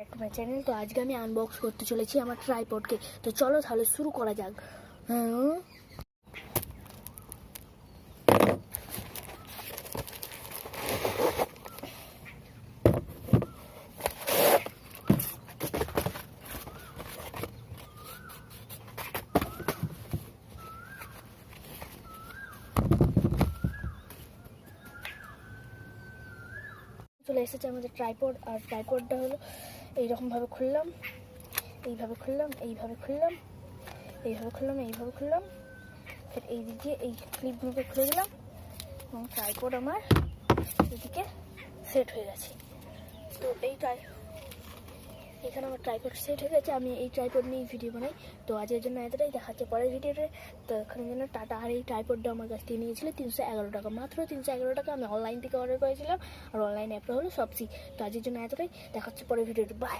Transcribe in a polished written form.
একটা my channel. তো আজকে আমি আনবক্স করতে চলেছি আমার ট্রাইপডকে। তো চলো তাহলে শুরু করা যাক। চলে এসেছে আমাদের ট্রাইপড। আর ট্রাইপডটা হলো এইরকমভাবে খুললাম, এইভাবে খুললাম, এইভাবে খুললাম, এইভাবে খুললাম, এইভাবে খুললাম, ফের এই দিক দিয়ে এই ক্লিপগুলোকে খুলে দিলাম এবং ট্রাইপড আমার এদিকে সেট হয়ে গেছে। তো এখানে আমার ট্রাইপড সেট হয়ে গেছে। আমি এই ট্রাইপড নিয়ে ভিডিও বানাই। তো আজকের জন্য এতটাই, দেখাচ্ছে পরের ভিডিওতে। তো এখানের জন্য টাটা। আর এই ট্রাইপডটা আমার কাছ থেকে নিয়েছিল 311 টাকা, মাত্র 311 টাকা। আমি অনলাইন থেকে অর্ডার করেছিলাম, আর অনলাইন অ্যাপটা হলো সবসি। তো আজকের জন্য এতটাই, দেখাচ্ছে পরের ভিডিওতে। বাই।